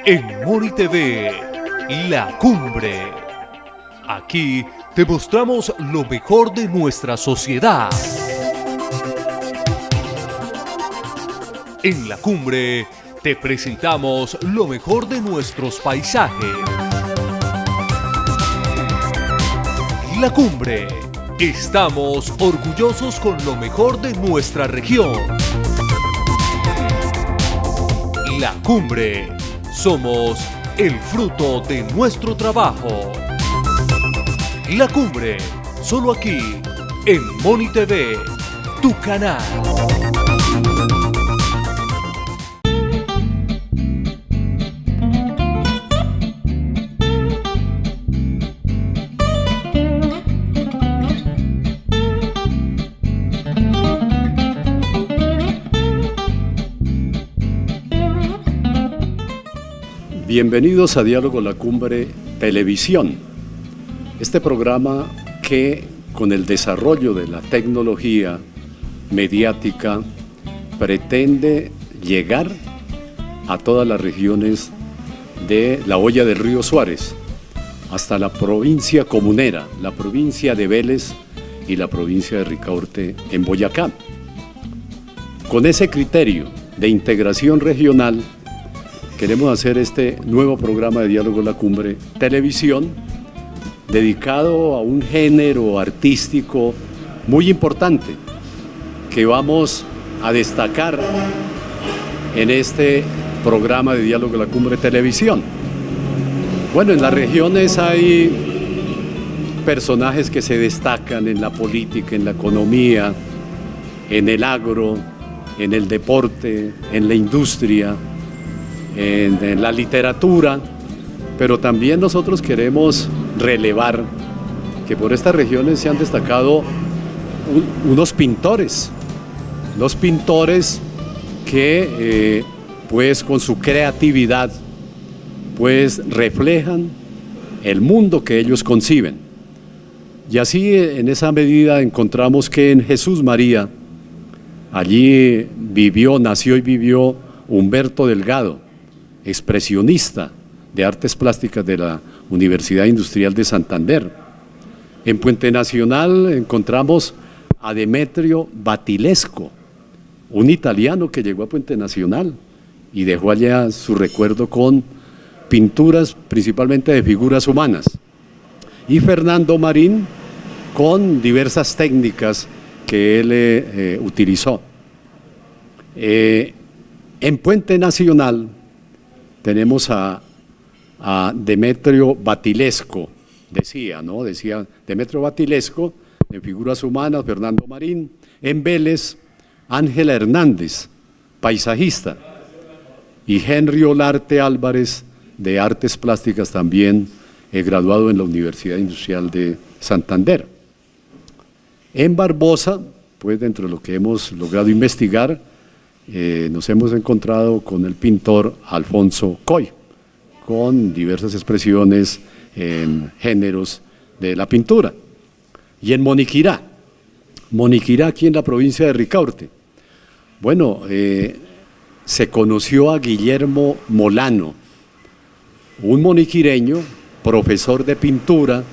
En Moni TV, La Cumbre. Aquí te mostramos lo mejor de nuestra sociedad. En La Cumbre te presentamos lo mejor de nuestros paisajes. La Cumbre. Estamos orgullosos con lo mejor de nuestra región. La Cumbre. Somos el fruto de nuestro trabajo. La Cumbre. Solo aquí, en Moni TV, tu canal. Bienvenidos a Diálogo La Cumbre Televisión, este programa que con el desarrollo de la tecnología mediática pretende llegar a todas las regiones de la Hoya del Río Suárez, hasta la provincia comunera, la provincia de Vélez y la provincia de Ricaurte en Boyacá. Con ese criterio de integración regional, queremos hacer este nuevo programa de Diálogo La Cumbre Televisión dedicado a un género artístico muy importante que vamos a destacar en este programa de Diálogo La Cumbre Televisión. Bueno, en las regiones hay personajes que se destacan en la política, en la economía, en el agro, en el deporte, en la industria, en la literatura, pero también nosotros queremos relevar que por estas regiones se han destacado unos pintores que pues con su creatividad pues reflejan el mundo que ellos conciben. Y así en esa medida encontramos que en Jesús María, allí nació y vivió Humberto Delgado, expresionista de artes plásticas de la Universidad Industrial de Santander. En Puente Nacional encontramos a Demetrio Batilesco, un italiano que llegó a Puente Nacional y dejó allá su recuerdo con pinturas principalmente de figuras humanas. Y Fernando Marín con diversas técnicas que él utilizó. En Puente Nacional tenemos a Demetrio Batilesco, decía Demetrio Batilesco, en figuras humanas, Fernando Marín. En Vélez, Ángela Hernández, paisajista, y Henry Olarte Álvarez, de artes plásticas también, graduado en la Universidad Industrial de Santander. En Barbosa, pues dentro de lo que hemos logrado investigar, nos hemos encontrado con el pintor Alfonso Coy, con diversas expresiones en géneros de la pintura. Y en Moniquirá aquí en la provincia de Ricaurte, bueno, se conoció a Guillermo Molano, un moniquireño, profesor de pintura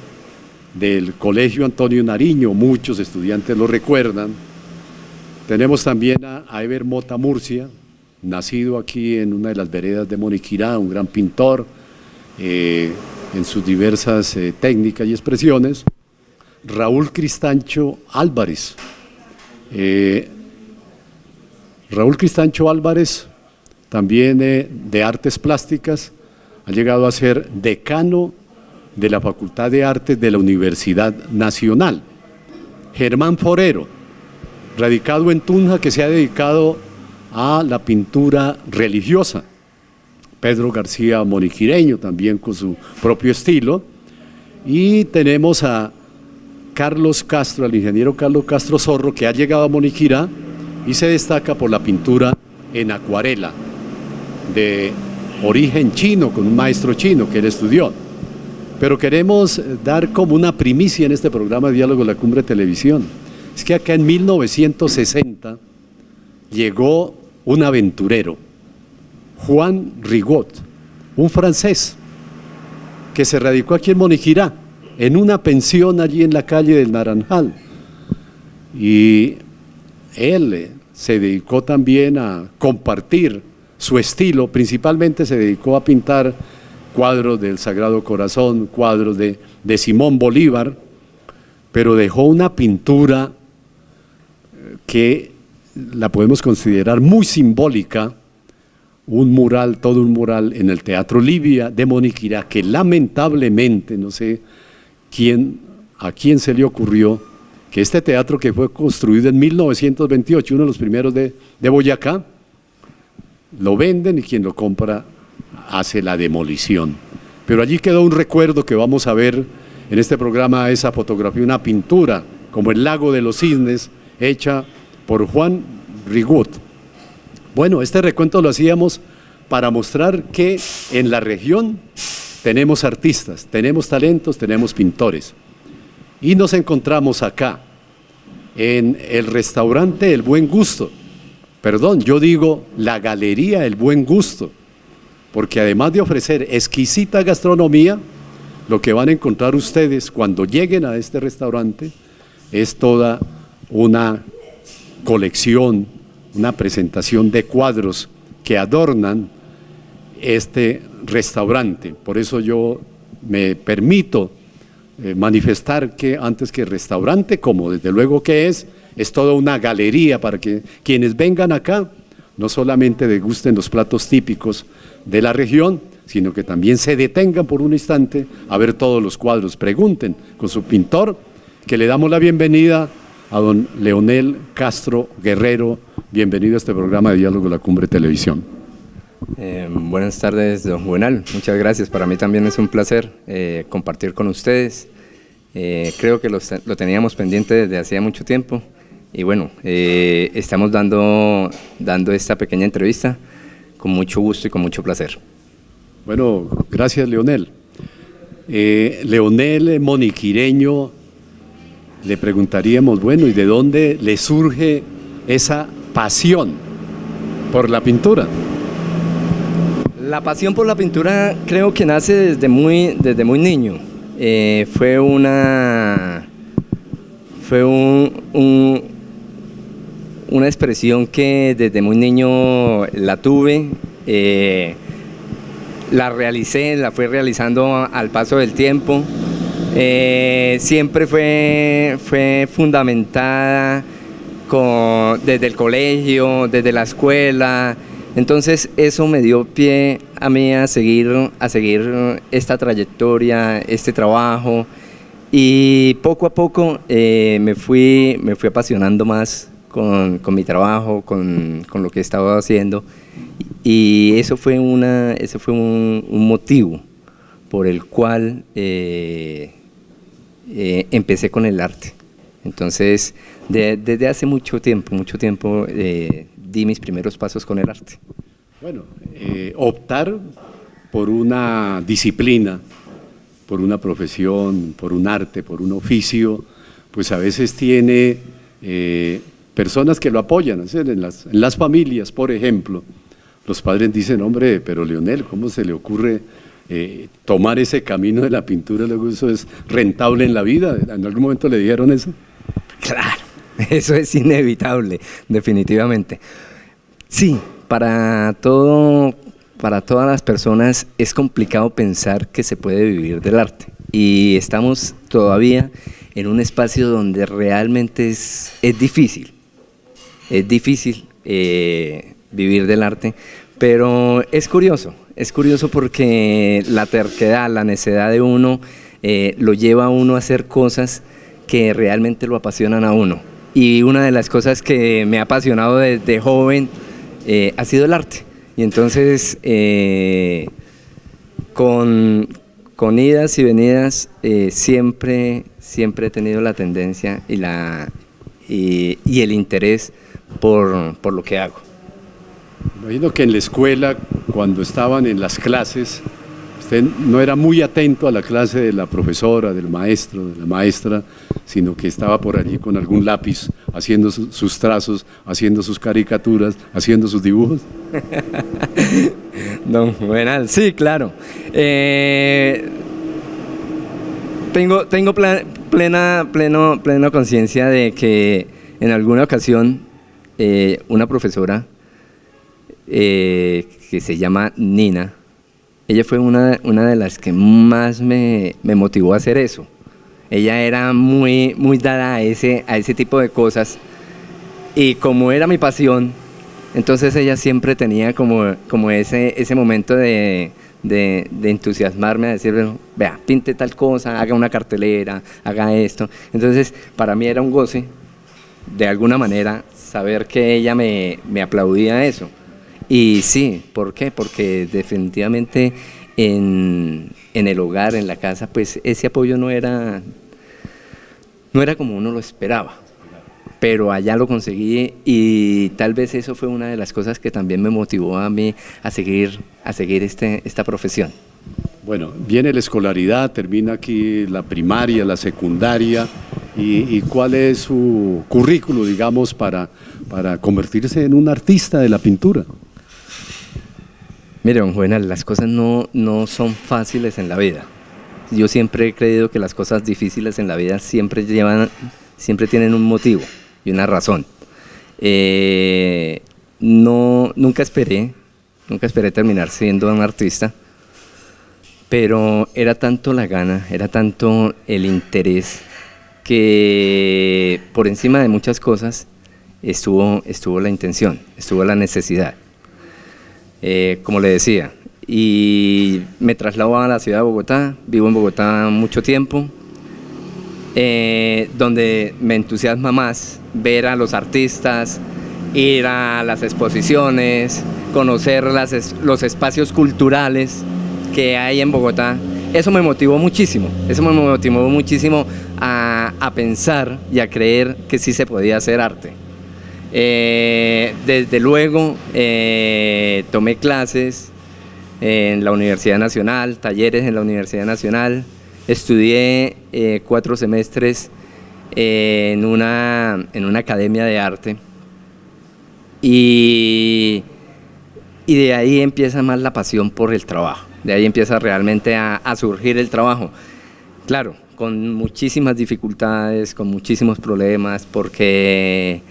del Colegio Antonio Nariño, muchos estudiantes lo recuerdan. Tenemos también a Eber Mota Murcia, nacido aquí en una de las veredas de Moniquirá, un gran pintor en sus diversas técnicas y expresiones. Raúl Cristancho Álvarez. Raúl Cristancho Álvarez, también de artes plásticas, ha llegado a ser decano de la Facultad de Artes de la Universidad Nacional. Germán Forero, radicado en Tunja, que se ha dedicado a la pintura religiosa. Pedro García Moniquireño, también con su propio estilo. Y tenemos a Carlos Castro, al ingeniero Carlos Castro Zorro, que ha llegado a Moniquirá y se destaca por la pintura en acuarela, de origen chino, con un maestro chino que él estudió. Pero queremos dar como una primicia en este programa de Diálogo La Cumbre Televisión. Es que acá en 1960 llegó un aventurero, Juan Rigot, un francés que se radicó aquí en Moniquirá, en una pensión allí en la calle del Naranjal. Y él se dedicó también a compartir su estilo, principalmente se dedicó a pintar cuadros del Sagrado Corazón, cuadros de Simón Bolívar, pero dejó una pintura que la podemos considerar muy simbólica, un mural, todo un mural en el Teatro Livia de Moniquirá, que lamentablemente, no sé a quién se le ocurrió, que este teatro que fue construido en 1928, uno de los primeros de Boyacá, lo venden y quien lo compra hace la demolición. Pero allí quedó un recuerdo que vamos a ver en este programa, esa fotografía, una pintura como el Lago de los Cisnes, hecha por Juan Rigut. Bueno, este recuento lo hacíamos para mostrar que en la región tenemos artistas, tenemos talentos, tenemos pintores. Y nos encontramos acá, en el restaurante El Buen Gusto. Perdón, yo digo la Galería El Buen Gusto, porque además de ofrecer exquisita gastronomía, lo que van a encontrar ustedes cuando lleguen a este restaurante es toda una colección, una presentación de cuadros que adornan este restaurante. Por eso yo me permito manifestar que antes que restaurante, como desde luego que es toda una galería para que quienes vengan acá no solamente degusten los platos típicos de la región, sino que también se detengan por un instante a ver todos los cuadros, pregunten con su pintor, que le damos la bienvenida a don Leonel Castro Guerrero. Bienvenido a este programa de Diálogo La Cumbre Televisión. Buenas tardes, don Juvenal, muchas gracias. Para mí también es un placer compartir con ustedes. Creo que lo teníamos pendiente desde hacía mucho tiempo y bueno, estamos dando esta pequeña entrevista con mucho gusto y con mucho placer. Bueno, gracias Leonel. Leonel moniquireño, le preguntaríamos, bueno, ¿y de dónde le surge esa pasión por la pintura? La pasión por la pintura creo que nace desde muy niño. Fue una expresión que desde muy niño la tuve, la realicé, la fui realizando al paso del tiempo. Siempre fue fundamentada desde el colegio, desde la escuela. Entonces eso me dio pie a mí a seguir esta trayectoria, este trabajo, y poco a poco me fui apasionando más con mi trabajo, con lo que estaba haciendo, y eso fue un motivo por el cual empecé con el arte. Entonces desde hace mucho tiempo di mis primeros pasos con el arte. Bueno, optar por una disciplina, por una profesión, por un arte, por un oficio, pues a veces tiene personas que lo apoyan, ¿sí? En las familias, por ejemplo, los padres dicen, hombre, pero Leonel, ¿cómo se le ocurre tomar ese camino de la pintura? Luego eso es rentable en la vida. ¿En algún momento le dijeron eso? Claro, eso es inevitable, definitivamente. Sí, para todas las personas es complicado pensar que se puede vivir del arte, y estamos todavía en un espacio donde realmente es difícil vivir del arte, pero es curioso porque la terquedad, la necedad de uno lo lleva a uno a hacer cosas que realmente lo apasionan a uno, y una de las cosas que me ha apasionado desde joven ha sido el arte. Y entonces con idas y venidas siempre he tenido la tendencia y el interés por lo que hago. Imagino que en la escuela, cuando estaban en las clases, usted no era muy atento a la clase de la profesora, del maestro, de la maestra, sino que estaba por allí con algún lápiz haciendo sus trazos, haciendo sus caricaturas, haciendo sus dibujos. Don Juvenal, sí, claro. Tengo plena conciencia de que en alguna ocasión una profesora que se llama Nina, ella fue una de las que más me motivó a hacer eso. Ella era muy dada a ese tipo de cosas, y como era mi pasión, entonces ella siempre tenía como ese momento de entusiasmarme, a decir, vea, pinte tal cosa, haga una cartelera, haga esto. Entonces para mí era un goce, de alguna manera, saber que ella me aplaudía eso. Y sí, ¿por qué? Porque definitivamente en el hogar, en la casa, pues ese apoyo no era como uno lo esperaba, pero allá lo conseguí, y tal vez eso fue una de las cosas que también me motivó a mí a seguir esta profesión. Bueno, viene la escolaridad, termina aquí la primaria, la secundaria, y ¿cuál es su currículo, digamos, para convertirse en un artista de la pintura? Mire, don Juvenal, las cosas no son fáciles en la vida. Yo siempre he creído que las cosas difíciles en la vida siempre tienen un motivo y una razón. Nunca esperé terminar siendo un artista, pero era tanto la gana, era tanto el interés, que por encima de muchas cosas estuvo la intención, estuvo la necesidad. Como le decía, y me traslado a la ciudad de Bogotá, vivo en Bogotá mucho tiempo, donde me entusiasma más ver a los artistas, ir a las exposiciones, conocer los espacios culturales que hay en Bogotá. Eso me motivó muchísimo, a pensar y a creer que sí se podía hacer arte. Desde luego tomé clases en la Universidad Nacional, talleres en la Universidad Nacional, estudié 4 semestres en una academia de arte, y de ahí empieza más la pasión por el trabajo, de ahí empieza realmente a surgir el trabajo. Claro, con muchísimas dificultades, con muchísimos problemas, porque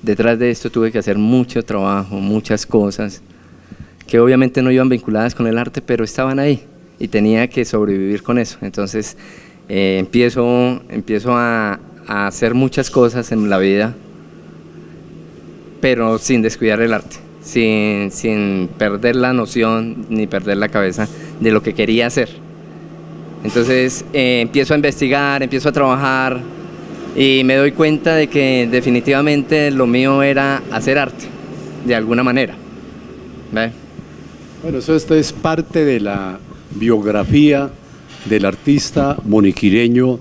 detrás de esto tuve que hacer mucho trabajo, muchas cosas que obviamente no iban vinculadas con el arte, pero estaban ahí y tenía que sobrevivir con eso. Entonces empiezo a hacer muchas cosas en la vida, pero sin descuidar el arte, sin perder la noción ni perder la cabeza de lo que quería hacer. Entonces empiezo a investigar, empiezo a trabajar, y me doy cuenta de que definitivamente lo mío era hacer arte, de alguna manera. ¿Ve? Bueno, esto es parte de la biografía del artista moniquireño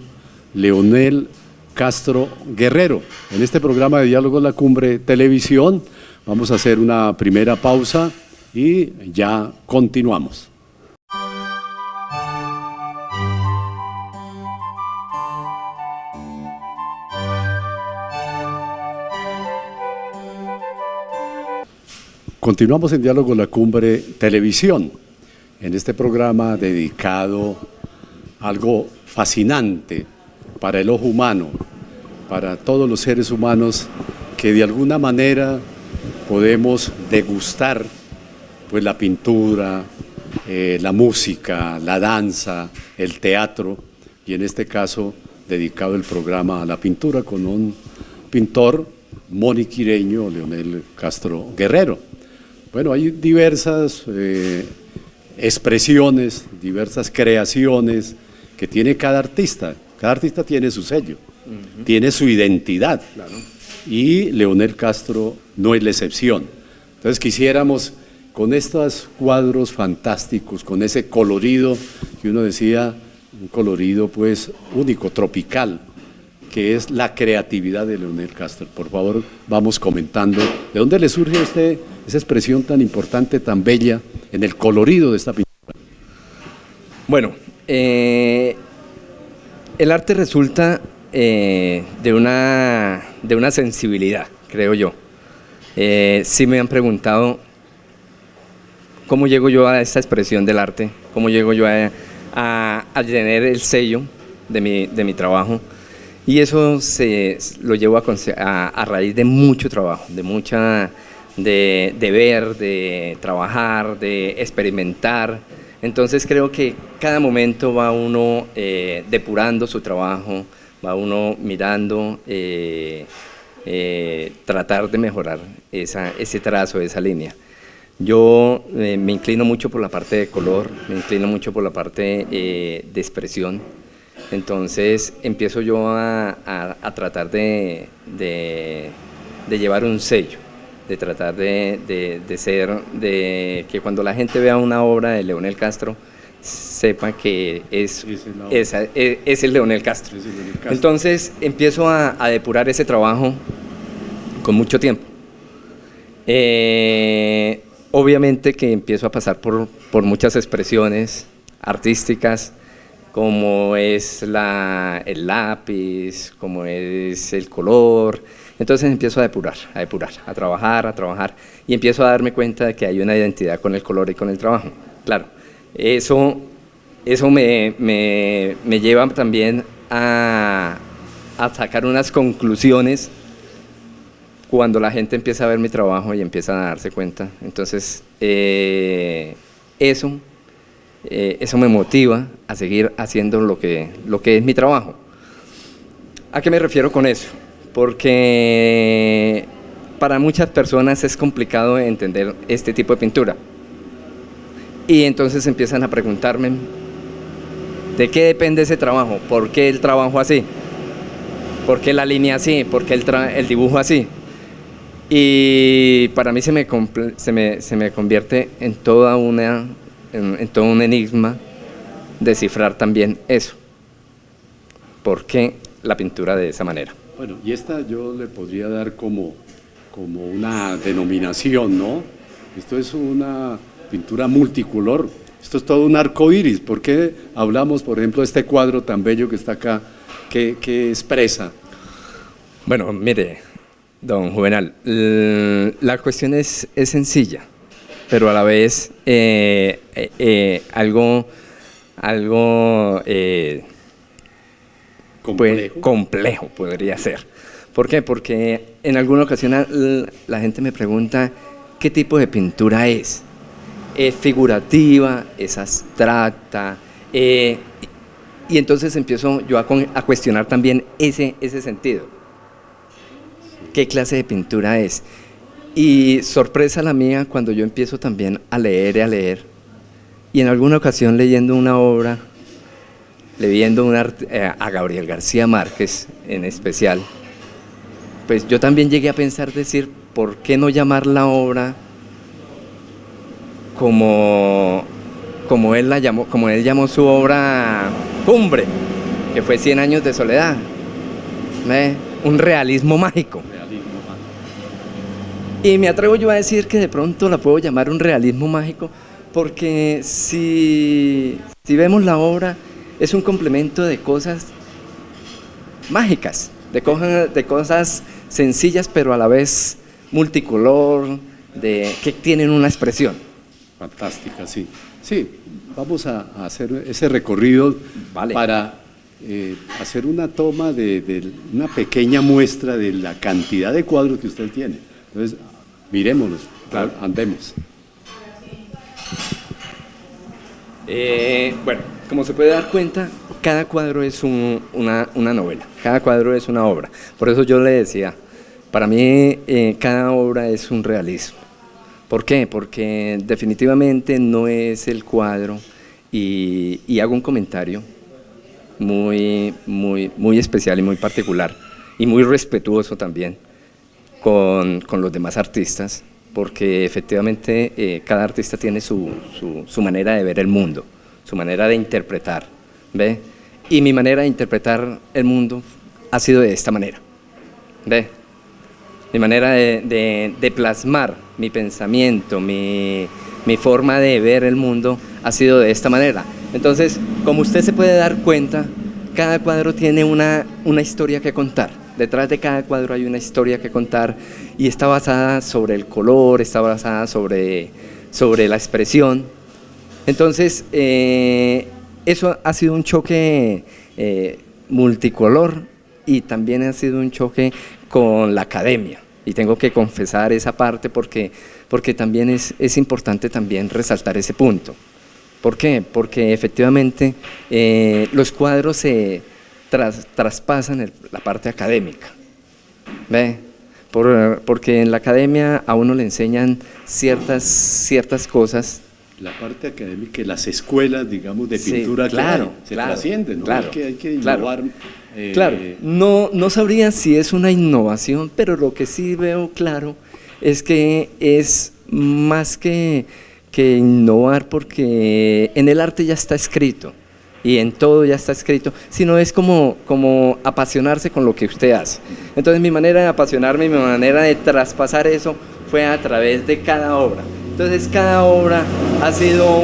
Leonel Castro Guerrero. En este programa de Diálogos La Cumbre Televisión vamos a hacer una primera pausa y ya continuamos. Continuamos en Diálogo La Cumbre Televisión, en este programa dedicado a algo fascinante para el ojo humano, para todos los seres humanos que de alguna manera podemos degustar pues la pintura, la música, la danza, el teatro, y en este caso dedicado el programa a la pintura con un pintor moniquireño, Leonel Castro Guerrero. Bueno, hay diversas expresiones, diversas creaciones que tiene cada artista. Cada artista tiene su sello, tiene su identidad, claro. Y Leonel Castro no es la excepción. Entonces quisiéramos, con estos cuadros fantásticos, con ese colorido que uno decía, un colorido pues único, tropical, que es la creatividad de Leonel Castro. Por favor, vamos comentando, ¿de dónde le surge a usted esa expresión tan importante, tan bella en el colorido de esta pintura? Bueno, el arte resulta de una sensibilidad, creo yo. Sí me han preguntado cómo llego yo a esta expresión del arte, cómo llego yo a tener el sello de mi trabajo. Y eso lo llevo a raíz de mucho trabajo, de ver, de trabajar, de experimentar. Entonces creo que cada momento va uno depurando su trabajo, va uno mirando, tratar de mejorar ese trazo, esa línea. Yo me inclino mucho por la parte de color, me inclino mucho por la parte de expresión. Entonces empiezo yo a tratar de llevar un sello, de tratar de que cuando la gente vea una obra de Leonel Castro, sepa que es el Leonel Castro. Entonces empiezo a depurar ese trabajo con mucho tiempo. Obviamente que empiezo a pasar por muchas expresiones artísticas, como es el lápiz, como es el color. Entonces empiezo a depurar, a trabajar, y empiezo a darme cuenta de que hay una identidad con el color y con el trabajo. Claro, eso me lleva también a sacar unas conclusiones cuando la gente empieza a ver mi trabajo y empieza a darse cuenta. Entonces, eso me motiva a seguir haciendo lo que es mi trabajo. ¿A qué me refiero con eso? Porque para muchas personas es complicado entender este tipo de pintura. Y entonces empiezan a preguntarme, ¿de qué depende ese trabajo? ¿Por qué el trabajo así? ¿Por qué la línea así? ¿Por qué el dibujo así? Y para mí se me convierte en todo un enigma descifrar también eso. ¿Por qué la pintura de esa manera? Bueno, y esta yo le podría dar como una denominación, ¿no? Esto es una pintura multicolor, esto es todo un arco iris. ¿Por qué hablamos, por ejemplo, de este cuadro tan bello que está acá, que expresa? Bueno, mire, don Juvenal, la cuestión es sencilla, pero a la vez algo complejo podría ser. ¿Por qué? Porque en alguna ocasión la gente me pregunta qué tipo de pintura es. ¿Es figurativa? ¿Es abstracta? Y entonces empiezo yo a cuestionar también ese sentido. ¿Qué clase de pintura es? Y sorpresa la mía cuando yo empiezo también a leer, y en alguna ocasión leyendo una obra, a Gabriel García Márquez en especial, pues yo también llegué a pensar, decir, ¿por qué no llamar la obra como él llamó su obra cumbre, que fue 100 años de soledad? Un realismo mágico. Y me atrevo yo a decir que de pronto la puedo llamar un realismo mágico, porque si vemos la obra, es un complemento de cosas mágicas, de cosas sencillas, pero a la vez multicolor, que tienen una expresión. Fantástica, sí. Sí, vamos a hacer ese recorrido, vale, para hacer una toma de una pequeña muestra de la cantidad de cuadros que usted tiene. Entonces, miremoslos, claro, andemos. Bueno, como se puede dar cuenta, cada cuadro es una novela, cada cuadro es una obra. Por eso yo le decía, para mí cada obra es un realismo. ¿Por qué? Porque definitivamente no es el cuadro, y hago un comentario muy especial y muy particular, y muy respetuoso también con los demás artistas, porque efectivamente cada artista tiene su manera de ver el mundo, su manera de interpretar, ¿ve? Y mi manera de interpretar el mundo ha sido de esta manera, ¿ve? mi manera de plasmar mi pensamiento, mi forma de ver el mundo ha sido de esta manera. Entonces, como usted se puede dar cuenta, cada cuadro tiene una historia que contar. Detrás de cada cuadro hay una historia que contar y está basada sobre el color, está basada sobre la expresión. Entonces, eso ha sido un choque multicolor y también ha sido un choque con la academia. Y tengo que confesar esa parte porque también es importante también resaltar ese punto. ¿Por qué? Porque efectivamente los cuadros se traspasan la parte académica. ¿Ve? Porque en la academia a uno le enseñan ciertas cosas. La parte académica, las escuelas, digamos, de pintura, sí, claro, se claro, trascienden, ¿no? Claro, hay que claro, innovar. Claro, no sabría si es una innovación, pero lo que sí veo claro es que es más que innovar, porque en el arte ya está escrito y en todo ya está escrito, sino es como apasionarse con lo que usted hace. Entonces mi manera de apasionarme y mi manera de traspasar eso fue a través de cada obra. Entonces cada obra ha sido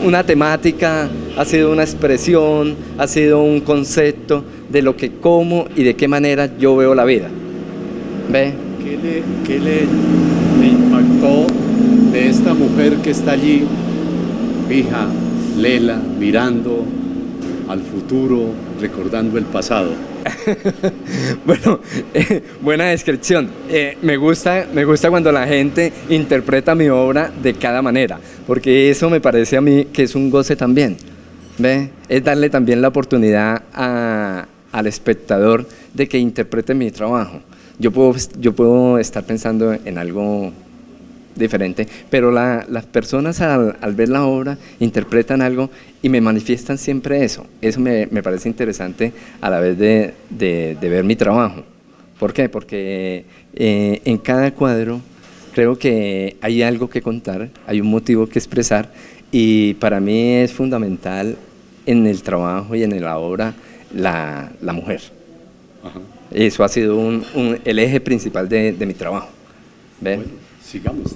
una temática, ha sido una expresión, ha sido un concepto de lo que, cómo y de qué manera yo veo la vida. ¿Ve? ¿Qué le impactó de esta mujer que está allí, fija, lela, mirando al futuro, recordando el pasado? Bueno, buena descripción. Me gusta cuando la gente interpreta mi obra de cada manera, porque eso me parece a mí que es un goce también. ¿Ve? Es darle también la oportunidad al espectador de que interprete mi trabajo. Yo puedo estar pensando en algo diferente, pero las personas al ver la obra interpretan algo y me manifiestan siempre eso. Eso me parece interesante a la vez de ver mi trabajo. ¿Por qué? Porque en cada cuadro creo que hay algo que contar, hay un motivo que expresar, y para mí es fundamental en el trabajo y en la obra la mujer. Ajá. Eso ha sido el eje principal de mi trabajo. ¿Ve? Bueno, sigamos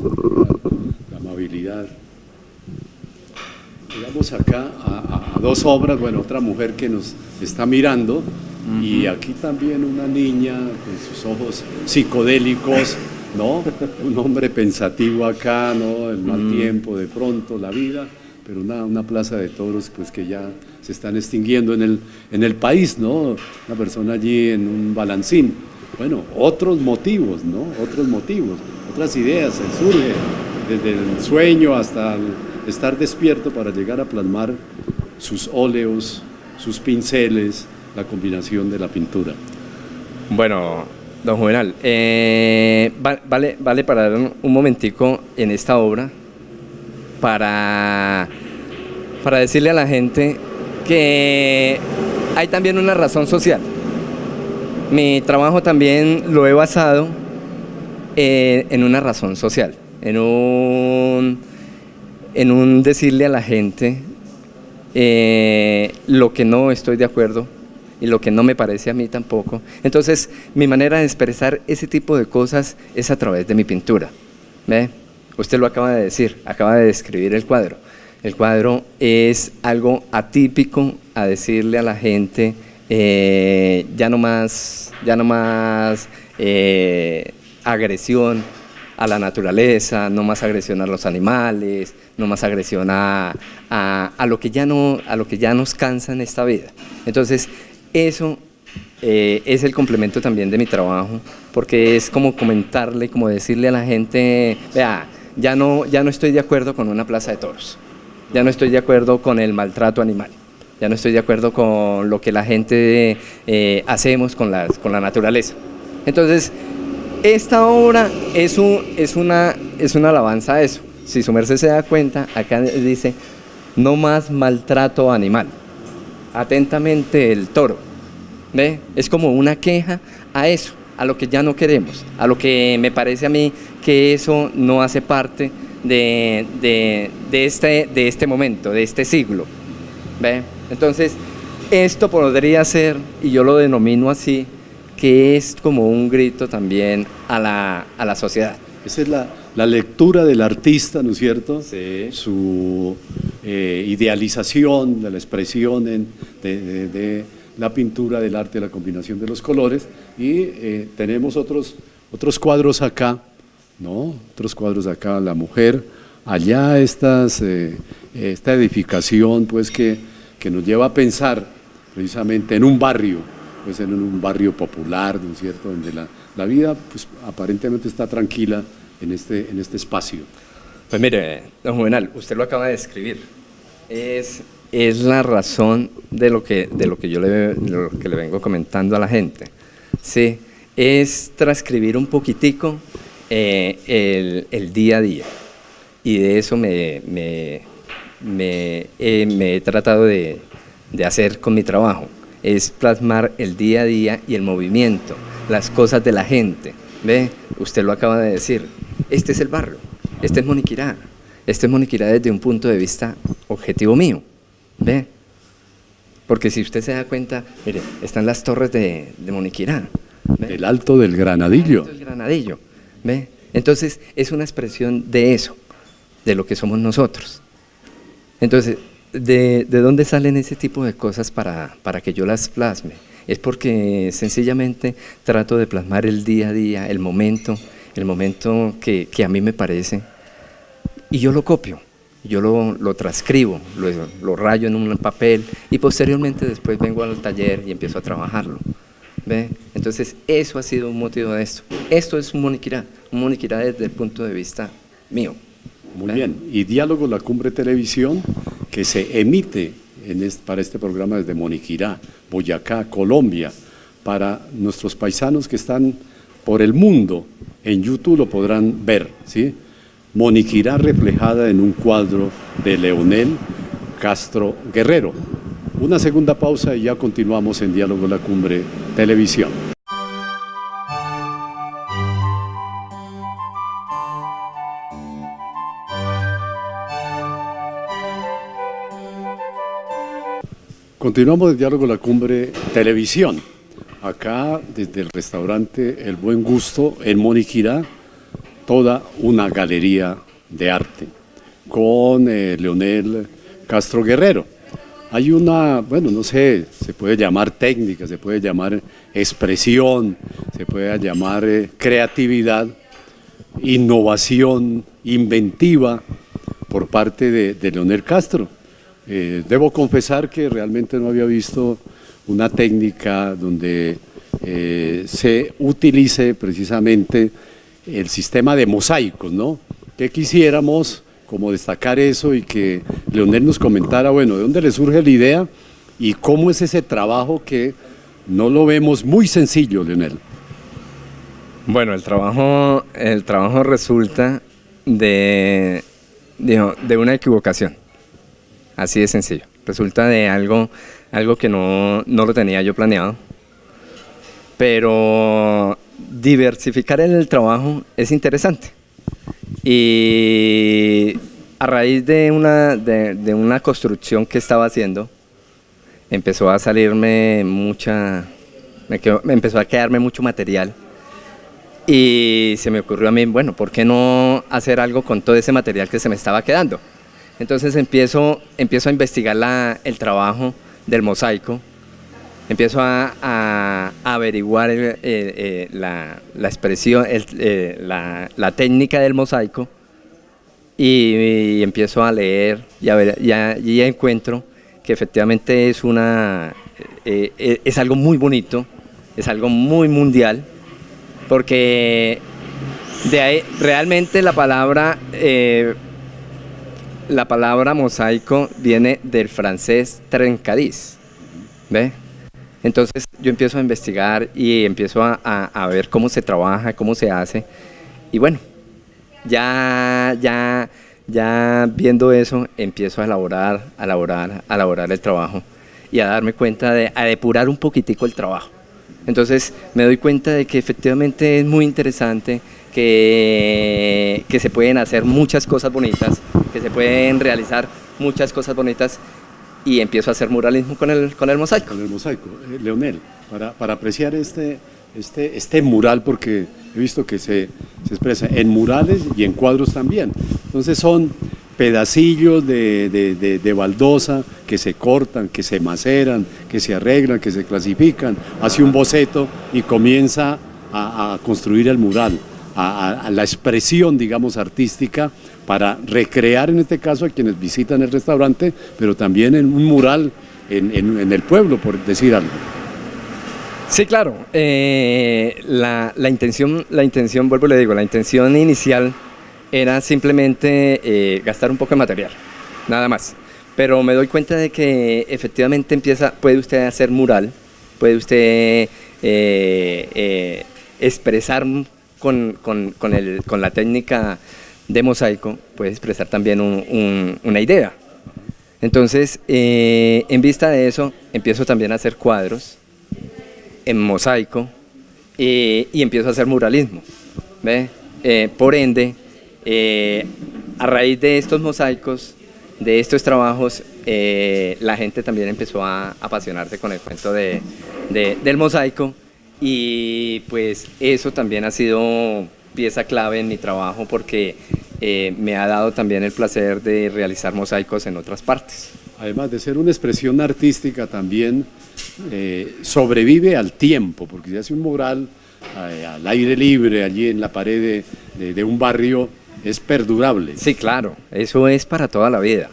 la amabilidad. Llegamos acá a dos obras, bueno, otra mujer que nos está mirando, y aquí también una niña con sus ojos psicodélicos, ¿no? Un hombre pensativo acá, ¿no? El mal tiempo, de pronto, la vida, pero una plaza de toros pues que ya se están extinguiendo en el país, ¿no? Una persona allí en un balancín. Bueno, otros motivos, ¿no? Otros motivos, otras ideas, se surge desde el sueño hasta estar despierto para llegar a plasmar sus óleos, sus pinceles, la combinación de la pintura. Bueno, don Juvenal, vale parar un momentico en esta obra para decirle a la gente que hay también una razón social. Mi trabajo también lo he basado en una razón social, en un decirle a la gente lo que no estoy de acuerdo y lo que no me parece a mí tampoco. Entonces, mi manera de expresar ese tipo de cosas es a través de mi pintura. ¿Ve? Usted lo acaba de decir, acaba de describir el cuadro. El cuadro es algo atípico a decirle a la gente, ya no más agresión a la naturaleza, no más agresión a los animales, no más agresión a lo que ya nos cansa en esta vida. Entonces, eso es el complemento también de mi trabajo, porque es como comentarle, como decirle a la gente, vea, ya no estoy de acuerdo con una plaza de toros, ya no estoy de acuerdo con el maltrato animal, ya no estoy de acuerdo con lo que la gente hacemos con la naturaleza. Entonces, esta obra es una alabanza a eso. Si su merced se da cuenta, acá dice, no más maltrato animal. Atentamente el toro. ¿Ve? Es como una queja a eso, a lo que ya no queremos, a lo que me parece a mí que eso no hace parte de este momento, de este siglo. ¿Ve? Entonces, esto podría ser, y yo lo denomino así, que es como un grito también a la sociedad. Esa es la lectura del artista, ¿no es cierto? Sí. Su idealización de la expresión de la pintura, del arte, la combinación de los colores. Y tenemos otros cuadros acá, ¿no? Otros cuadros acá, la mujer, allá esta edificación, pues que nos lleva a pensar precisamente en un barrio, pues en un barrio popular, ¿no es cierto?, donde la vida pues aparentemente está tranquila en este espacio. Pues mire, don Juvenal, usted lo acaba de describir. Es la razón de lo que yo le vengo comentando a la gente. Sí, es transcribir un poquitico el día a día. Y de eso me he tratado de hacer con mi trabajo. Es plasmar el día a día y el movimiento, las cosas de la gente. ¿Ve? Usted lo acaba de decir. Este es el barrio, este es Moniquirá. Este es Moniquirá desde un punto de vista objetivo mío. ¿Ve? Porque si usted se da cuenta, mire, están las torres de Moniquirá. ¿Ve? El Alto del Granadillo. El Alto del Granadillo. ¿Ve? Entonces, es una expresión de eso, de lo que somos nosotros. Entonces, ¿de dónde salen ese tipo de cosas para que yo las plasme? Es porque sencillamente trato de plasmar el día a día, el momento que a mí me parece, y yo lo copio, yo lo transcribo, lo rayo en un papel, y posteriormente después vengo al taller y empiezo a trabajarlo. ¿Ve? Entonces, eso ha sido un motivo de esto. Esto es un Moniquirá desde el punto de vista mío. Muy bien, y Diálogo La Cumbre Televisión, que se emite para este programa desde Moniquirá, Boyacá, Colombia, para nuestros paisanos que están por el mundo, en YouTube lo podrán ver, ¿sí? Moniquirá reflejada en un cuadro de Leonel Castro Guerrero. Una segunda pausa y ya continuamos en Diálogo La Cumbre Televisión. Continuamos el Diálogo La Cumbre Televisión. Acá, desde el restaurante El Buen Gusto, en Moniquirá, toda una galería de arte con Leonel Castro Guerrero. Hay una, bueno, no sé, se puede llamar técnica, se puede llamar expresión, se puede llamar creatividad, innovación, inventiva por parte de Leonel Castro. Debo confesar que realmente no había visto una técnica donde se utilice precisamente el sistema de mosaicos, ¿no? Que quisiéramos como destacar eso y que Leonel nos comentara, bueno, de dónde le surge la idea y cómo es ese trabajo que no lo vemos muy sencillo, Leonel. Bueno, el trabajo resulta de una equivocación. Así de sencillo. Resulta de algo que no lo tenía yo planeado. Pero diversificar el trabajo es interesante. Y a raíz de una construcción que estaba haciendo, empezó a salirme empezó a quedarme mucho material. Y se me ocurrió a mí, bueno, ¿por qué no hacer algo con todo ese material que se me estaba quedando? Entonces empiezo a investigar el trabajo del mosaico, empiezo a averiguar la expresión, la técnica del mosaico y empiezo a leer y encuentro que efectivamente es algo muy bonito, es algo muy mundial, porque de ahí realmente la palabra mosaico viene del francés trencadís, ¿ve? Entonces yo empiezo a investigar y empiezo a ver cómo se trabaja, cómo se hace, y bueno, ya viendo eso, empiezo a elaborar el trabajo y a darme cuenta a depurar un poquitico el trabajo. Entonces me doy cuenta de que efectivamente es muy interesante, que se pueden hacer muchas cosas bonitas, que se pueden realizar muchas cosas bonitas, y empiezo a hacer muralismo con el mosaico. Con el mosaico. Leonel, para apreciar este este mural, porque he visto que se expresa en murales y en cuadros también. Entonces son pedacillos de baldosa que se cortan, que se maceran, que se arreglan, que se clasifican, hace un boceto y comienza a construir el mural, a la expresión, digamos, artística, para recrear en este caso a quienes visitan el restaurante, pero también en un mural en el pueblo, por decir algo. Sí, claro. La intención, vuelvo y le digo, la intención inicial era simplemente gastar un poco de material, nada más. Pero me doy cuenta de que efectivamente puede usted hacer mural, puede usted expresar con la técnica de mosaico, puede expresar también una idea. Entonces, en vista de eso, empiezo también a hacer cuadros en mosaico y empiezo a hacer muralismo, ¿ve? Por ende, a raíz de estos mosaicos, de estos trabajos, la gente también empezó a apasionarse con el cuento del mosaico, y pues eso también ha sido pieza clave en mi trabajo, porque me ha dado también el placer de realizar mosaicos en otras partes. Además de ser una expresión artística, también sobrevive al tiempo, porque si hace un mural al aire libre, allí en la pared de un barrio, es perdurable. Sí, claro, eso es para toda la vida.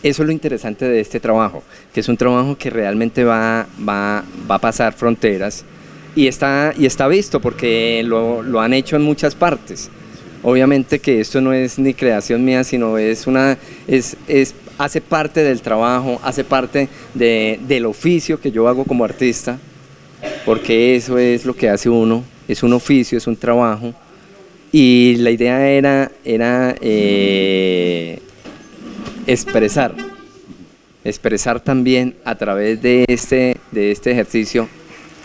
Eso es lo interesante de este trabajo, que es un trabajo que realmente va a pasar fronteras y está visto, porque lo han hecho en muchas partes. Obviamente que esto no es ni creación mía, sino hace parte del trabajo, hace parte del oficio que yo hago como artista, porque eso es lo que hace uno, es un oficio, es un trabajo, y la idea era expresar también a través de este ejercicio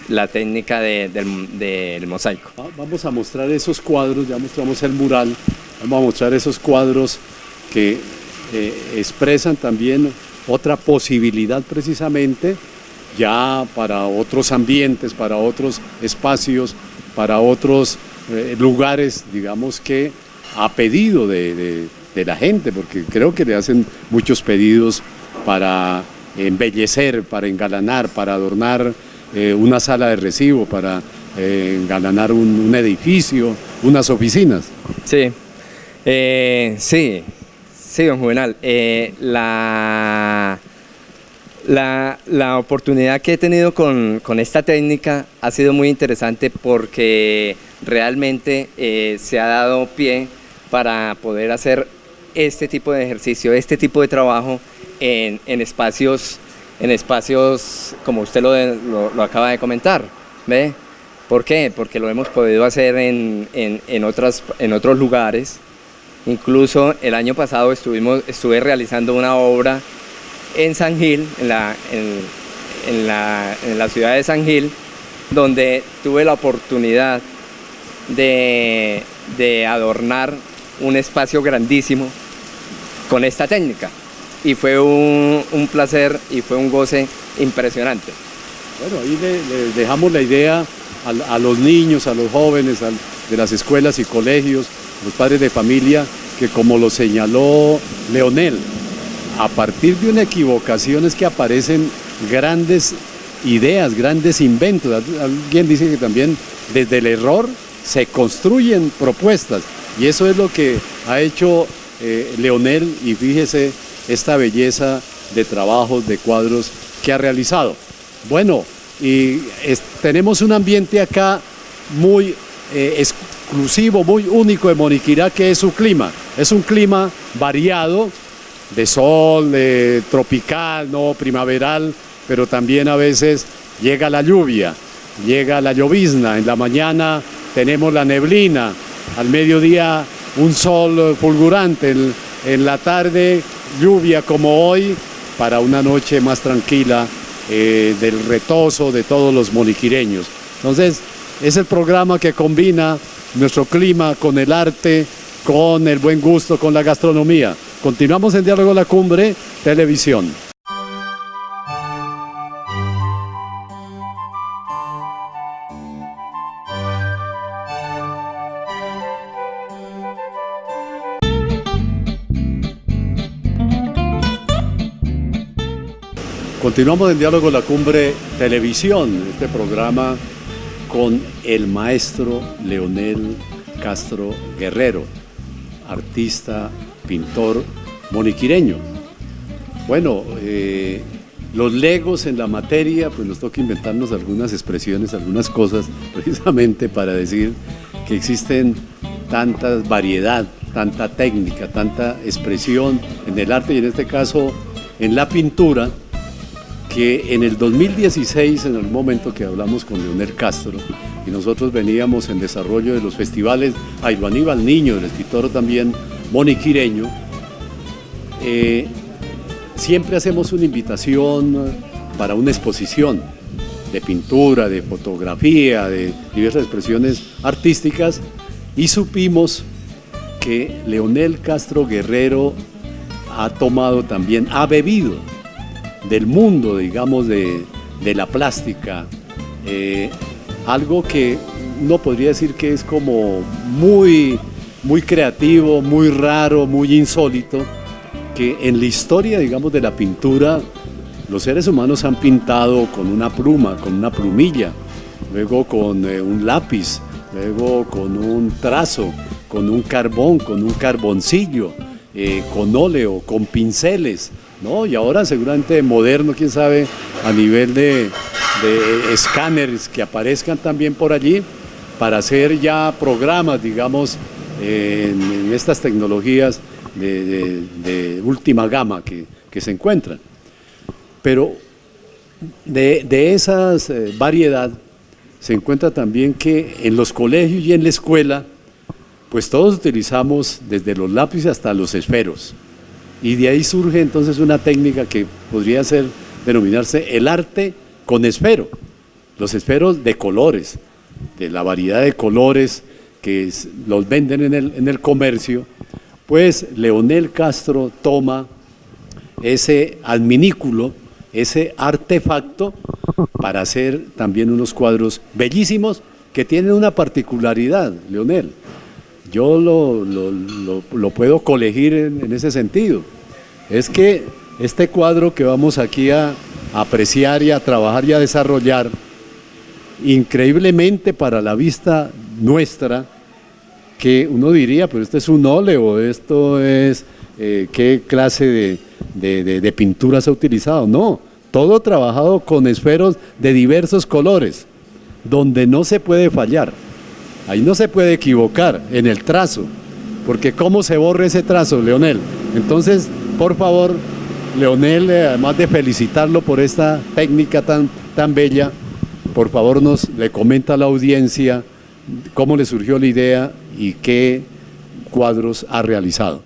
la técnica del mosaico. Vamos a mostrar esos cuadros, ya mostramos el mural, vamos a mostrar esos cuadros que expresan también otra posibilidad, precisamente ya para otros ambientes, para otros espacios, para otros lugares, digamos, que a pedido de la gente, porque creo que le hacen muchos pedidos para embellecer, para engalanar, para adornar una sala de recibo, para engalanar un edificio, unas oficinas. Sí, sí, don Juvenal. La oportunidad que he tenido con esta técnica ha sido muy interesante, porque realmente se ha dado pie para poder hacer este tipo de ejercicio, este tipo de trabajo en espacios como usted lo acaba de comentar, ¿ve? ¿Por qué? Porque lo hemos podido hacer en otros lugares. Incluso el año pasado estuve realizando una obra en San Gil, en la ciudad de San Gil, donde tuve la oportunidad de adornar un espacio grandísimo con esta técnica, y fue un placer y fue un goce impresionante. Bueno, ahí le dejamos la idea a los niños, a los jóvenes de las escuelas y colegios, los padres de familia, que como lo señaló Leonel, a partir de una equivocación es que aparecen grandes ideas, grandes inventos. Alguien dice que también desde el error se construyen propuestas, y eso es lo que ha hecho Leonel, y fíjese esta belleza de trabajos, de cuadros que ha realizado. Bueno, y tenemos un ambiente acá muy exclusivo, muy único de Moniquirá, que es su clima. Es un clima variado, de sol, tropical, no primaveral, pero también a veces llega la lluvia, llega la llovizna. En la mañana tenemos la neblina, al mediodía un sol fulgurante, en la tarde lluvia como hoy, para una noche más tranquila del retozo de todos los moniquireños. Entonces, es el programa que combina nuestro clima con el arte, con el buen gusto, con la gastronomía. Continuamos en Diálogo La Cumbre Televisión. Continuamos en Diálogo La Cumbre Televisión, este programa con el maestro Leonel Castro Guerrero, artista, pintor moniquireño. Bueno, los legos en la materia, pues nos toca inventarnos algunas expresiones, algunas cosas, precisamente para decir que existen tanta variedad, tanta técnica, tanta expresión en el arte y en este caso en la pintura, que en el 2016, en el momento que hablamos con Leonel Castro, y nosotros veníamos en desarrollo de los festivales Jairo Aníbal Niño, el escritor también moniquireño, siempre hacemos una invitación para una exposición de pintura, de fotografía, de diversas expresiones artísticas, y supimos que Leonel Castro Guerrero ha tomado también, ha bebido del mundo, digamos, de la plástica, algo que uno podría decir que es como muy creativo, muy raro, muy insólito, que en la historia, digamos, de la pintura, los seres humanos han pintado con una pluma, con una plumilla, luego con un lápiz, luego con un trazo, con un carbón, con un carboncillo, con óleo, con pinceles, ¿no? Y ahora seguramente moderno, quién sabe, a nivel de escáneres que aparezcan también por allí para hacer ya programas, digamos, en estas tecnologías de última gama que se encuentran. Pero de esas variedad se encuentra también que en los colegios y en la escuela, pues todos utilizamos desde los lápices hasta los esferos. Y de ahí surge entonces una técnica que podría denominarse el arte con esfero. Los esferos de colores, de la variedad de colores que los venden en el comercio, pues Leonel Castro toma ese adminículo, ese artefacto, para hacer también unos cuadros bellísimos que tienen una particularidad, Leonel. Yo lo puedo colegir en ese sentido. Es que este cuadro que vamos aquí a apreciar y a trabajar y a desarrollar, increíblemente para la vista nuestra, que uno diría, pero esto es un óleo, esto es, ¿qué clase de pintura se ha utilizado? No, todo trabajado con esferos de diversos colores, donde no se puede fallar. Ahí no se puede equivocar en el trazo, porque ¿cómo se borra ese trazo, Leonel? Entonces, por favor, Leonel, además de felicitarlo por esta técnica tan bella, por favor le comenta a la audiencia cómo le surgió la idea y qué cuadros ha realizado.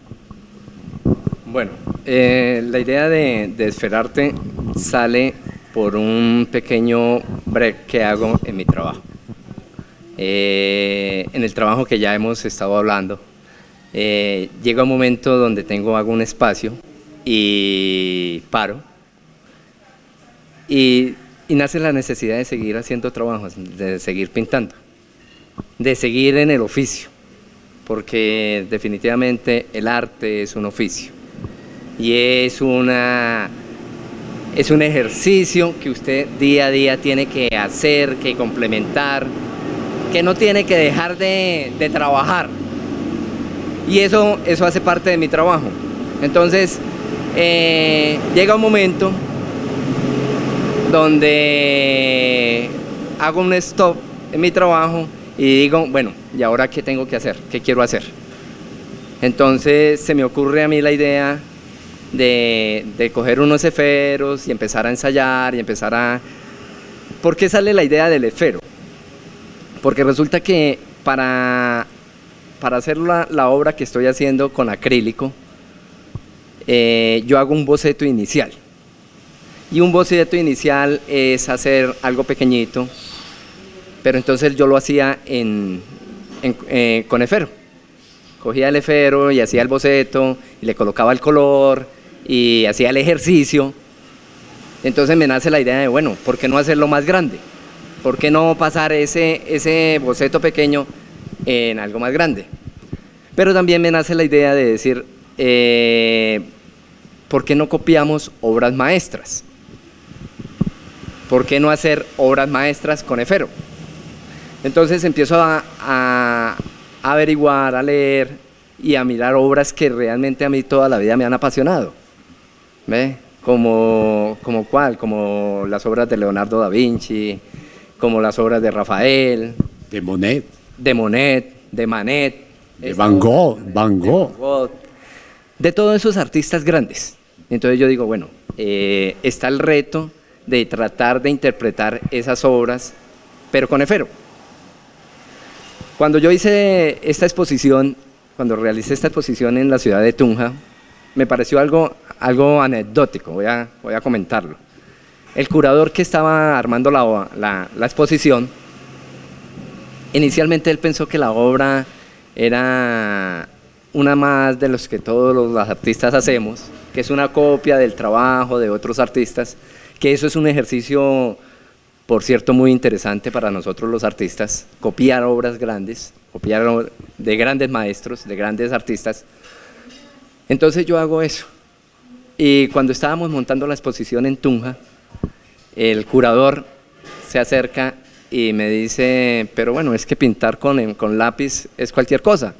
Bueno, la idea de Esferarte sale por un pequeño break que hago en mi trabajo. En el trabajo que ya hemos estado hablando, llega un momento donde hago un espacio y paro y nace la necesidad de seguir haciendo trabajos, de seguir pintando, de seguir en el oficio, porque definitivamente el arte es un oficio y es un ejercicio que usted día a día tiene que hacer, que complementar, que no tiene que dejar de trabajar, y eso hace parte de mi trabajo. Entonces llega un momento donde hago un stop en mi trabajo y digo, bueno, ¿y ahora qué tengo que hacer? ¿Qué quiero hacer? Entonces se me ocurre a mí la idea de coger unos esferos y empezar a ensayar y ¿Por qué sale la idea del esfero? Porque resulta que para hacer la obra que estoy haciendo con acrílico, yo hago un boceto inicial. Y un boceto inicial es hacer algo pequeñito, pero entonces yo lo hacía con esfero. Cogía el esfero y hacía el boceto, y le colocaba el color, y hacía el ejercicio. Entonces me nace la idea de, bueno, ¿por qué no hacerlo más grande? ¿Por qué no pasar ese boceto pequeño en algo más grande? Pero también me nace la idea de decir, ¿por qué no copiamos obras maestras? ¿por qué no hacer obras maestras con esfero? Entonces empiezo a averiguar, a leer y a mirar obras que realmente a mí toda la vida me han apasionado. ¿Ve? Como ¿cuál? Como las obras de Leonardo da Vinci, como las obras de Rafael, De Monet, de Manet, de Van Gogh. De todos esos artistas grandes. Entonces yo digo, bueno, está el reto de tratar de interpretar esas obras, pero con esfero. Cuando yo hice esta exposición, cuando realicé esta exposición en la ciudad de Tunja, me pareció algo anecdótico, voy a comentarlo. El curador que estaba armando la exposición, inicialmente él pensó que la obra era una más de los que todos los artistas hacemos, que es una copia del trabajo de otros artistas, que eso es un ejercicio, por cierto, muy interesante para nosotros los artistas, copiar obras grandes, copiar de grandes maestros, de grandes artistas. Entonces yo hago eso. Y cuando estábamos montando la exposición en Tunja, el curador se acerca y me dice, pero bueno, es que pintar con lápiz es cualquier cosa,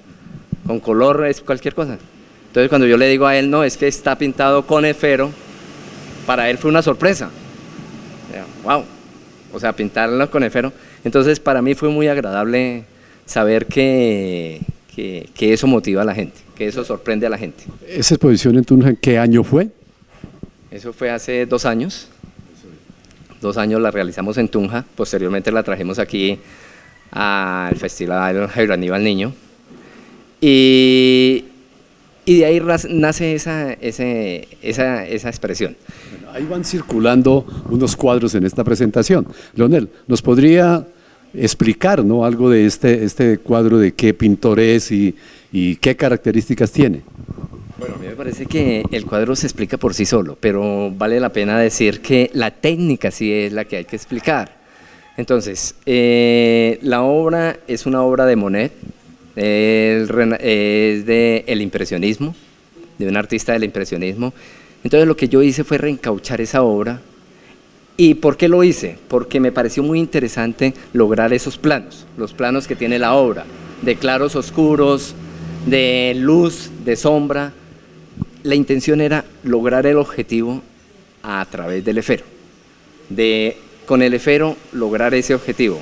con color es cualquier cosa. Entonces cuando yo le digo a él, no, es que está pintado con esfero, para él fue una sorpresa. Wow, o sea, pintarlo con esfero. Entonces para mí fue muy agradable saber que eso motiva a la gente, que eso sorprende a la gente. ¿Esa exposición en Tunja, qué año fue? Eso fue hace 2 años. 2 años la realizamos en Tunja, posteriormente la trajimos aquí al Festival Jairo Aníbal Niño. Y de ahí nace esa expresión. Bueno, ahí van circulando unos cuadros en esta presentación. Leonel, ¿nos podría explicar, ¿no?, algo de este cuadro, de qué pintor es y qué características tiene? Bueno, a mí me parece que el cuadro se explica por sí solo, pero vale la pena decir que la técnica sí es la que hay que explicar. Entonces, la obra es una obra de Monet, es del impresionismo, de un artista del impresionismo. Entonces lo que yo hice fue reencauchar esa obra. ¿Y por qué lo hice? Porque me pareció muy interesante lograr esos planos, los planos que tiene la obra, de claros oscuros, de luz, de sombra. La intención era lograr el objetivo a través del esfero, con el esfero lograr ese objetivo,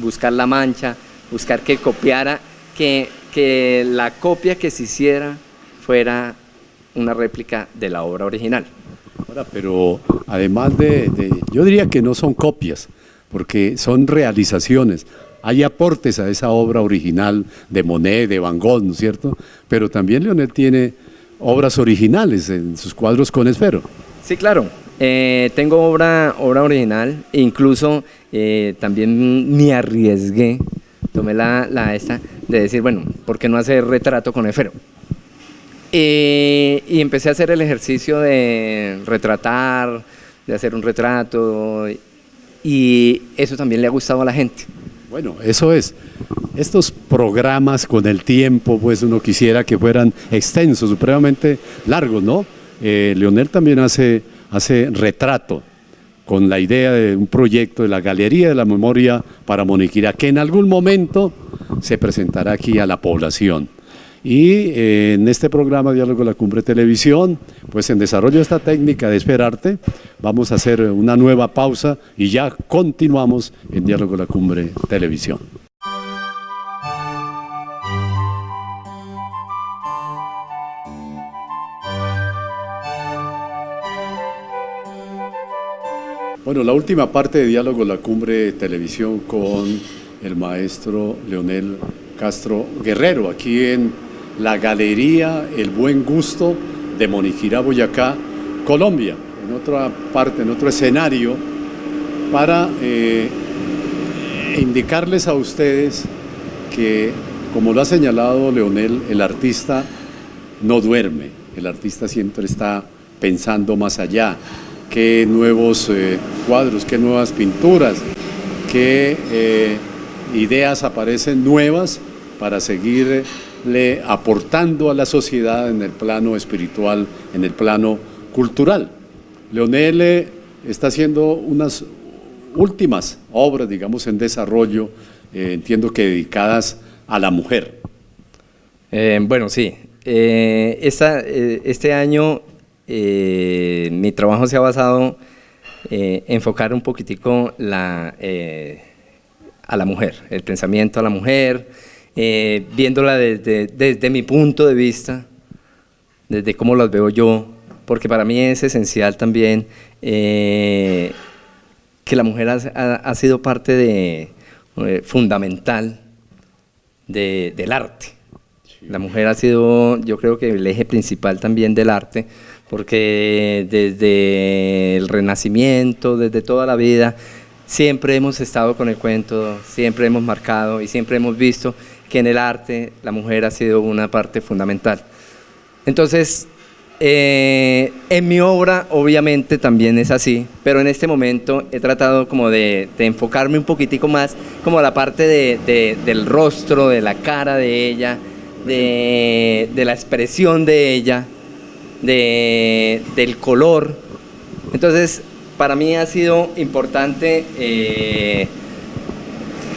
buscar la mancha, buscar que copiara, que la copia que se hiciera fuera una réplica de la obra original. Ahora, pero además yo diría que no son copias, porque son realizaciones. Hay aportes a esa obra original de Monet, de Van Gogh, ¿no es cierto? Pero también Leonel tiene obras originales en sus cuadros con esfero. Sí, claro. Tengo obra original, e incluso también me arriesgué, tomé esta de decir, bueno, ¿por qué no hacer retrato con esfero? Y empecé a hacer el ejercicio de retratar, de hacer un retrato, y eso también le ha gustado a la gente. Bueno, eso es. Estos programas con el tiempo, pues uno quisiera que fueran extensos, supremamente largos, ¿no? Leonel también hace retrato, con la idea de un proyecto de la Galería de la Memoria para Moniquirá, que en algún momento se presentará aquí a la población. Y en este programa Diálogo de la Cumbre Televisión, pues en desarrollo de esta técnica de esperarte, vamos a hacer una nueva pausa y ya continuamos en Diálogo de la Cumbre Televisión. Bueno, la última parte de Diálogo de la Cumbre Televisión con el maestro Leonel Castro Guerrero, aquí en la Galería El Buen Gusto de Moniquirá, Boyacá, Colombia, en otra parte, en otro escenario, para indicarles a ustedes que, como lo ha señalado Leonel, el artista no duerme, el artista siempre está pensando más allá, qué nuevos cuadros, qué nuevas pinturas, qué ideas aparecen nuevas para seguirle aportando a la sociedad en el plano espiritual, en el plano cultural. Leonel está haciendo unas últimas obras, digamos, en desarrollo, entiendo que dedicadas a la mujer. Bueno, sí. Este año mi trabajo se ha basado en enfocar un poquitico a la mujer, el pensamiento a la mujer, viéndola desde mi punto de vista, desde cómo las veo yo, porque para mí es esencial también que la mujer ha sido parte fundamental del arte. La mujer ha sido, yo creo que el eje principal también del arte, porque desde el Renacimiento, desde toda la vida, siempre hemos estado con el cuento, siempre hemos marcado y siempre hemos visto que en el arte la mujer ha sido una parte fundamental. Entonces, en mi obra obviamente también es así, pero en este momento he tratado como de enfocarme un poquitico más como la parte del rostro, de la cara de ella, de la expresión de ella, del color. Entonces, para mí ha sido importante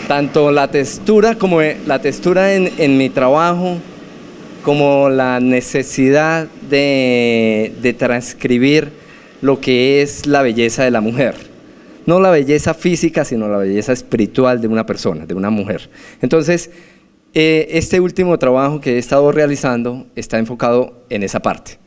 tanto la textura como la textura en mi trabajo, como la necesidad de transcribir lo que es la belleza de la mujer. No la belleza física, sino la belleza espiritual de una persona, de una mujer. Entonces, este último trabajo que he estado realizando está enfocado en esa parte.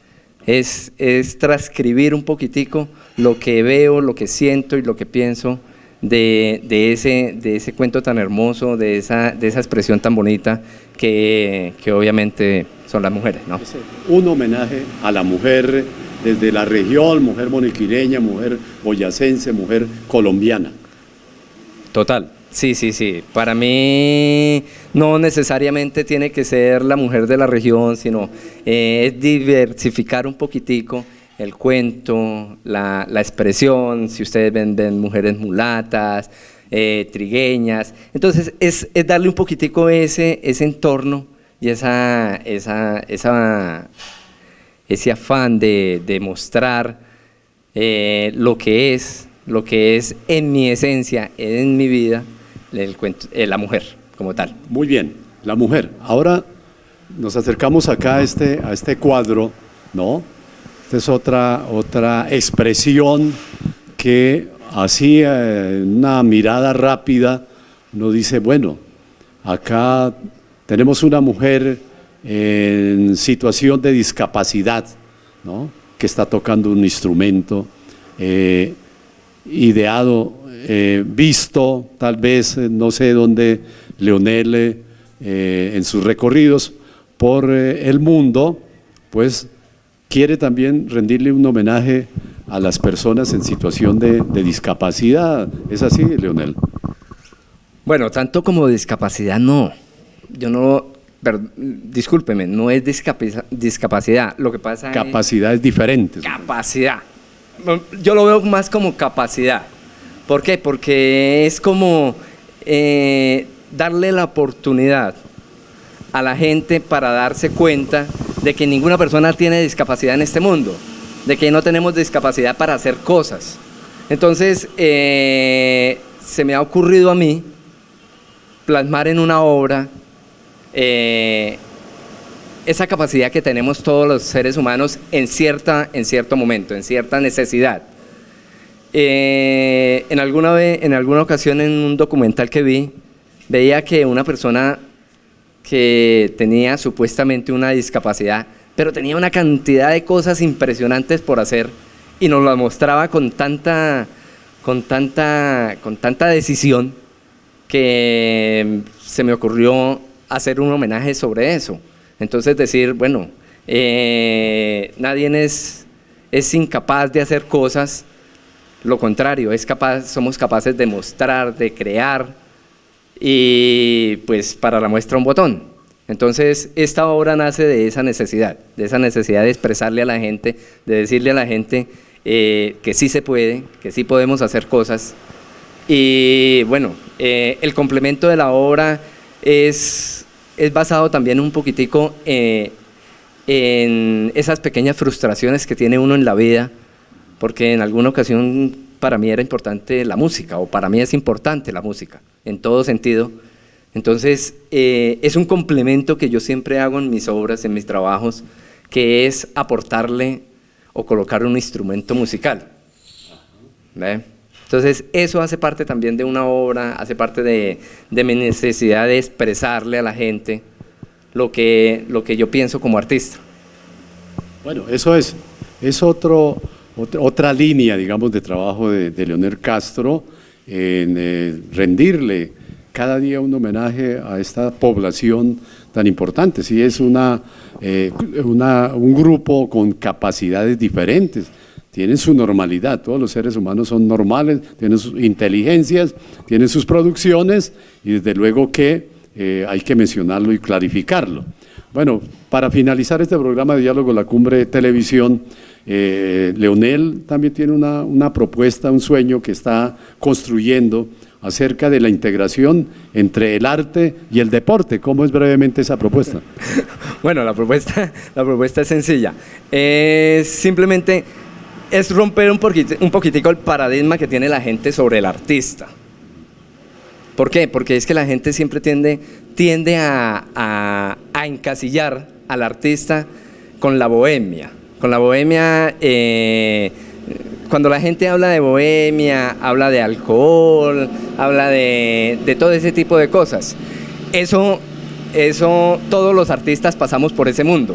Es transcribir un poquitico lo que veo, lo que siento y lo que pienso de ese cuento tan hermoso, de esa expresión tan bonita que obviamente son las mujeres, ¿no? Un homenaje a la mujer desde la región, mujer moniquireña, mujer boyacense, mujer colombiana. Total, sí. Para mí no necesariamente tiene que ser la mujer de la región, sino es diversificar un poquitico el cuento, la expresión. Si ustedes ven mujeres mulatas, trigueñas, entonces es darle un poquitico ese entorno y ese afán de mostrar lo que es en mi esencia, en mi vida, el cuento, la mujer como tal. Muy bien, la mujer. Ahora nos acercamos acá a este cuadro, ¿no? Esta es otra expresión que así una mirada rápida nos dice, bueno, acá tenemos una mujer en situación de discapacidad, ¿no? Que está tocando un instrumento, ideado, visto, tal vez, no sé dónde, Leonel, en sus recorridos por el mundo, pues quiere también rendirle un homenaje a las personas en situación de discapacidad. ¿Es así, Leonel? Bueno, tanto como discapacidad no. Yo no, discúlpeme, no es discapacidad. Lo que pasa Capacidades diferentes. Capacidad. Yo lo veo más como capacidad. ¿Por qué? Porque es como darle la oportunidad a la gente para darse cuenta de que ninguna persona tiene discapacidad en este mundo, de que no tenemos discapacidad para hacer cosas. Entonces, se me ha ocurrido a mí plasmar en una obra esa capacidad que tenemos todos los seres humanos en cierto momento, en cierta necesidad. En alguna ocasión en un documental que vi, veía que una persona que tenía supuestamente una discapacidad, pero tenía una cantidad de cosas impresionantes por hacer y nos las mostraba con tanta decisión que se me ocurrió hacer un homenaje sobre eso. Entonces decir, bueno, nadie es incapaz de hacer cosas, lo contrario, somos capaces de mostrar, de crear, y pues para la muestra un botón. Entonces esta obra nace de esa necesidad de expresarle a la gente, de decirle a la gente que sí se puede, que sí podemos hacer cosas. Y bueno, el complemento de la obra es basado también un poquitico en esas pequeñas frustraciones que tiene uno en la vida, porque en alguna ocasión para mí era importante la música, o para mí es importante la música, en todo sentido. Entonces, es un complemento que yo siempre hago en mis obras, en mis trabajos, que es aportarle o colocar un instrumento musical. ¿Ve? Entonces, eso hace parte también de una obra, hace parte de mi necesidad de expresarle a la gente lo que yo pienso como artista. Bueno, eso es otra línea, digamos, de trabajo de Leonel Castro en rendirle cada día un homenaje a esta población tan importante. Sí, es un grupo con capacidades diferentes, tienen su normalidad, todos los seres humanos son normales, tienen sus inteligencias, tienen sus producciones y desde luego que hay que mencionarlo y clarificarlo. Bueno, para finalizar este programa de Diálogo La Cumbre Televisión, Leonel también tiene una propuesta, un sueño que está construyendo acerca de la integración entre el arte y el deporte. ¿Cómo es brevemente esa propuesta? Bueno, la propuesta es sencilla. Simplemente es romper un poquitico el paradigma que tiene la gente sobre el artista. ¿Por qué? Porque es que la gente siempre tiende a encasillar al artista con la bohemia. Con la bohemia, cuando la gente habla de bohemia, habla de alcohol, habla de todo ese tipo de cosas. Eso todos los artistas pasamos por ese mundo.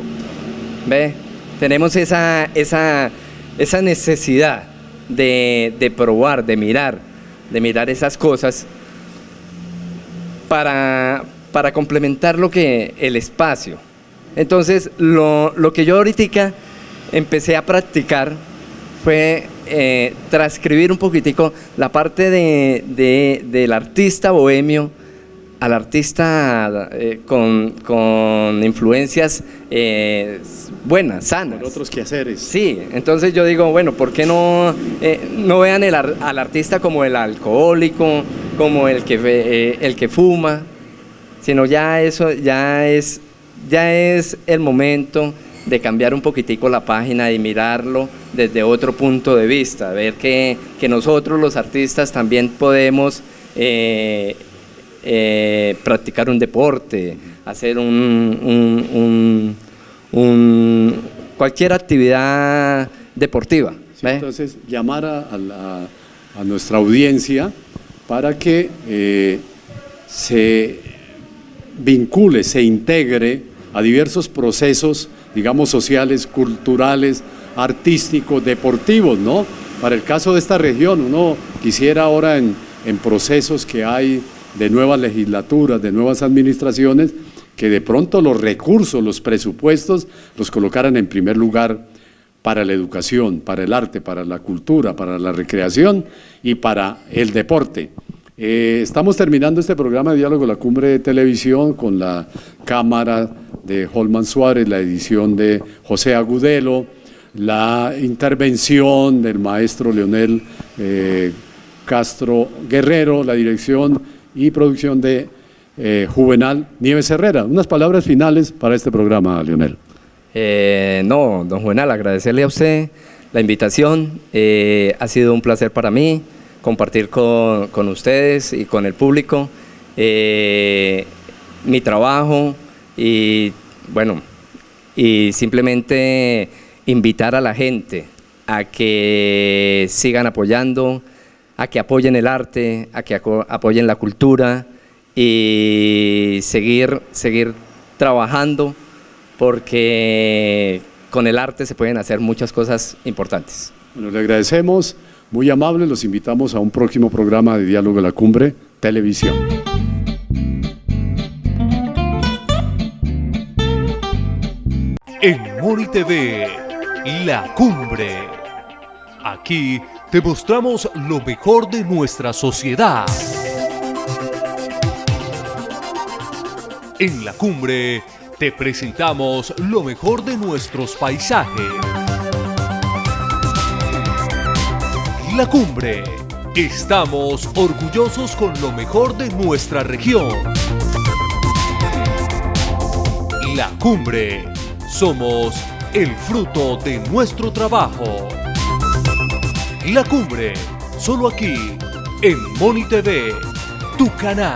¿Ve? Tenemos esa necesidad de probar, de mirar esas cosas para complementar el espacio. Entonces, lo que yo ahorita empecé a practicar fue transcribir un poquitico la parte del artista bohemio al artista con influencias buenas, sanas. Por otros quehaceres. Sí, entonces yo digo, bueno, ¿por qué no vean al artista como el alcohólico, como el que fuma? Sino ya es el momento de cambiar un poquitico la página y mirarlo desde otro punto de vista, ver que nosotros los artistas también podemos practicar un deporte, hacer cualquier actividad deportiva. Sí, entonces, llamar a nuestra audiencia para que se vincule, se integre a diversos procesos, digamos, sociales, culturales, artísticos, deportivos, ¿no? Para el caso de esta región, uno quisiera ahora en procesos que hay de nuevas legislaturas, de nuevas administraciones, que de pronto los recursos, los presupuestos, los colocaran en primer lugar para la educación, para el arte, para la cultura, para la recreación y para el deporte. Estamos terminando este programa de Diálogo La Cumbre de Televisión con la cámara de Holman Suárez, la edición de José Agudelo, la intervención del maestro Leonel Castro Guerrero, la dirección y producción de Juvenal Nieves Herrera. Unas palabras finales para este programa, Leonel. No, don Juvenal, agradecerle a usted la invitación. Ha sido un placer para mí compartir con ustedes y con el público mi trabajo y bueno, y simplemente invitar a la gente a que sigan apoyando, a que apoyen el arte, a que apoyen la cultura y seguir trabajando, porque con el arte se pueden hacer muchas cosas importantes. Bueno, le agradecemos, muy amable, los invitamos a un próximo programa de Diálogo La Cumbre Televisión. En Moni TV, La Cumbre. Aquí te mostramos lo mejor de nuestra sociedad. En La Cumbre te presentamos lo mejor de nuestros paisajes. La Cumbre. Estamos orgullosos con lo mejor de nuestra región. La Cumbre. Somos el fruto de nuestro trabajo. La Cumbre. solo aquí, en Moni TV, tu canal.